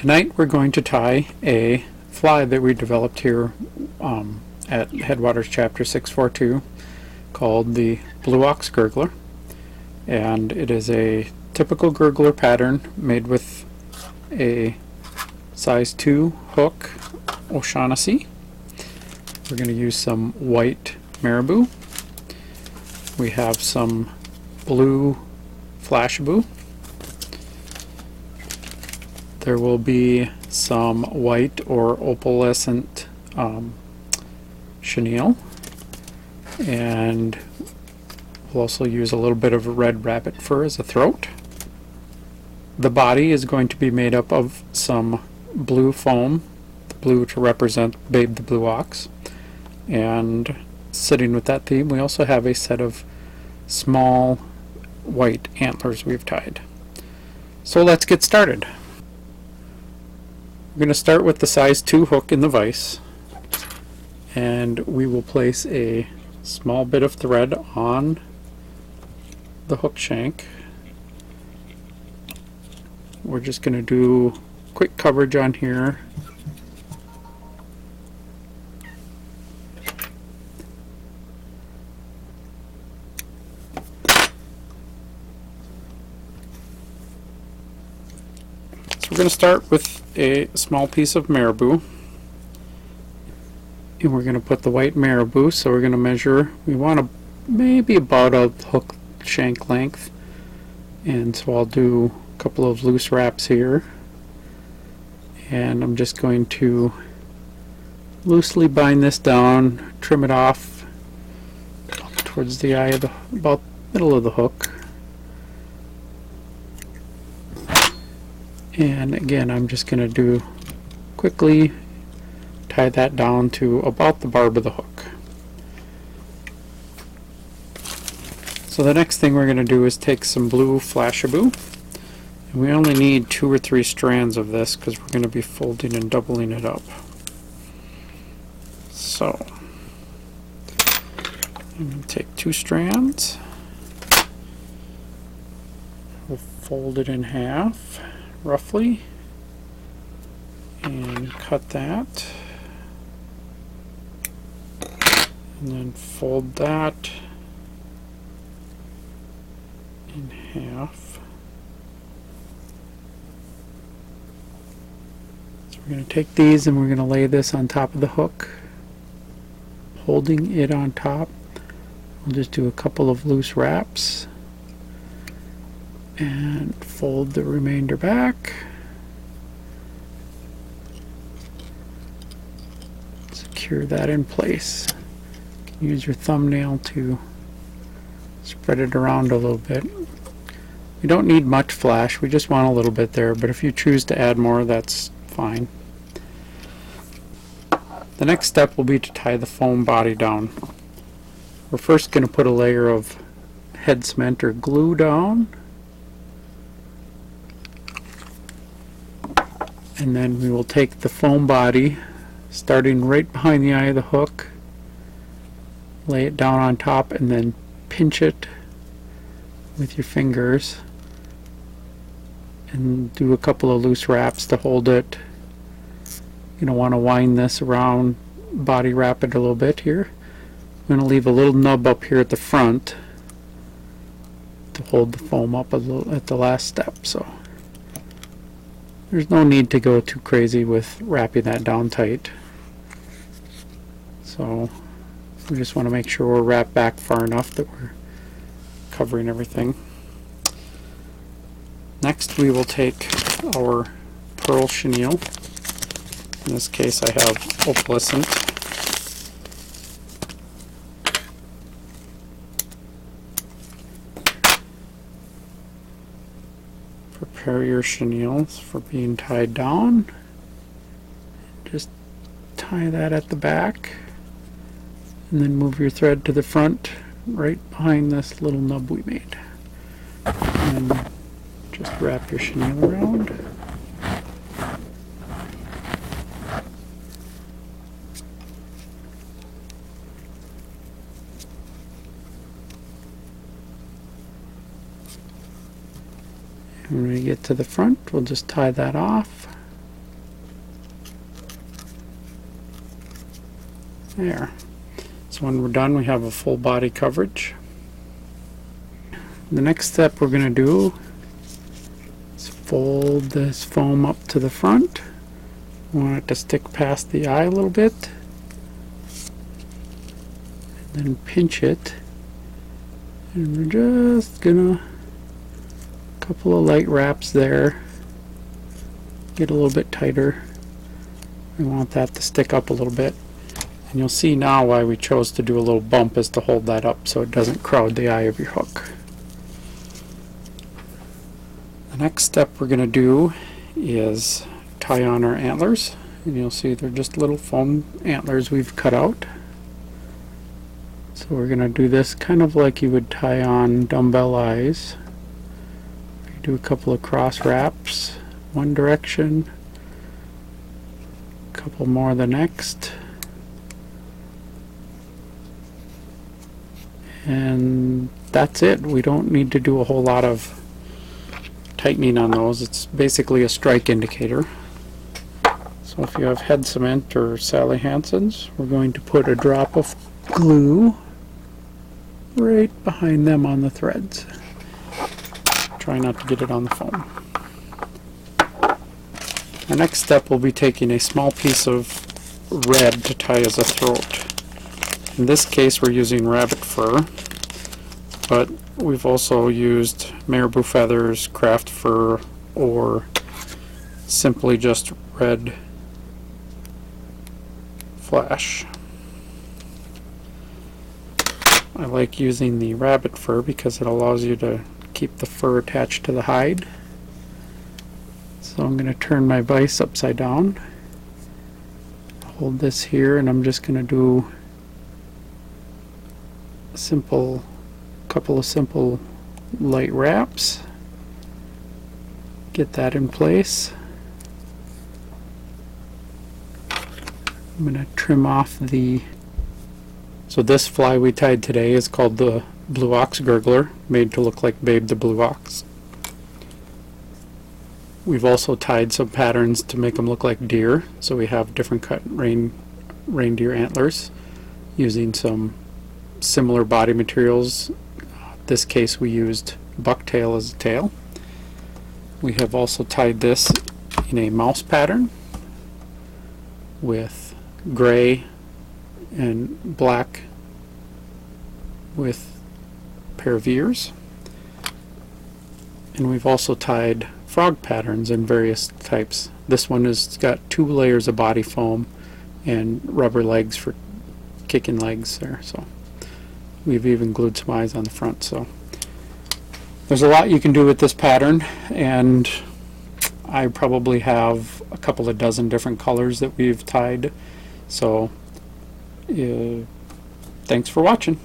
Tonight we're going to tie a fly that we developed here at Headwaters Chapter 642 called the BlueOx Gurgler, and it is a typical Gurgler pattern made with a size 2 hook O'Shaughnessy. We're going to use some white marabou. We have some blue flashabou. There will be some white or opalescent chenille, and we'll also use a little bit of red rabbit fur as a throat. The body is going to be made up of some blue foam, the blue to represent Babe the Blue Ox, and sitting with that theme we also have a set of small white antlers we've tied. So let's get started. We're going to start with the size 2 hook in the vise, and we will place a small bit of thread on the hook shank. We're just going to do quick coverage on here. We're going to start with a small piece of marabou, and we're going to put the white marabou, so we're going to measure, we want to maybe about a hook shank length, and so I'll do a couple of loose wraps here, and I'm just going to loosely bind this down, trim it off towards the eye of the, about middle of the hook. And again, I'm just going to do quickly tie that down to about the barb of the hook. So the next thing we're going to do is take some blue flashabou, and we only need 2 or 3 strands of this because we're going to be folding and doubling it up. So I'm going to take 2 strands, we'll fold it in half roughly and cut that, and then fold that in half. So we're going to take these and we're going to lay this on top of the hook, holding it on top. We'll just do a couple of loose wraps and fold the remainder back. Secure that in place. You can use your thumbnail to spread it around a little bit. We don't need much flash, we just want a little bit there, but if you choose to add more, that's fine. The next step will be to tie the foam body down. We're first going to put a layer of head cement or glue down, and then we will take the foam body, starting right behind the eye of the hook, lay it down on top, and then pinch it with your fingers and do a couple of loose wraps to hold it. You're going to want to wind this around, body wrap it a little bit here. I'm going to leave a little nub up here at the front to hold the foam up a little at the last step. So there's no need to go too crazy with wrapping that down tight. So we just want to make sure we're wrapped back far enough that we're covering everything. Next we will take our pearl chenille. In this case I have opalescent. Prepare your chenilles for being tied down. Just tie that at the back, and then move your thread to the front right behind this little nub we made, and just wrap your chenille around. When we get to the front, we'll just tie that off. There. So when we're done, we have a full body coverage. The next step we're going to do is fold this foam up to the front. We want it to stick past the eye a little bit. And then pinch it. And we're just going to, a couple of light wraps there. Get a little bit tighter. We want that to stick up a little bit. And you'll see now why we chose to do a little bump is to hold that up so it doesn't crowd the eye of your hook. The next step we're going to do is tie on our antlers, and you'll see they're just little foam antlers we've cut out. So we're going to do this kind of like you would tie on dumbbell eyes. You do a couple of cross wraps, one direction, a couple more the next, and that's it. We don't need to do a whole lot of tightening on those. It's basically a strike indicator. So if you have head cement or Sally Hansen's, we're going to put a drop of glue right behind them on the threads. Try not to get it on the foam. Our next step will be taking a small piece of red to tie as a throat. In this case we're using rabbit fur, but we've also used marabou feathers, craft fur, or simply just red flash. I like using the rabbit fur because it allows you to keep the fur attached to the hide. So I'm going to turn my vise upside down, hold this here, and I'm just going to do a couple of simple light wraps. Get that in place. I'm going to trim off so this fly we tied today is called the BlueOx Gurgler, made to look like Babe the Blue Ox. We've also tied some patterns to make them look like deer, so we have different cut reindeer antlers using some similar body materials. This case we used bucktail as a tail. We have also tied this in a mouse pattern with gray and black with a pair of ears. And we've also tied frog patterns in various types. This one has got 2 layers of body foam and rubber legs for kicking legs there. So we've even glued some eyes on the front. So there's a lot you can do with this pattern, and I probably have a couple of dozen different colors that we've tied. So thanks for watching.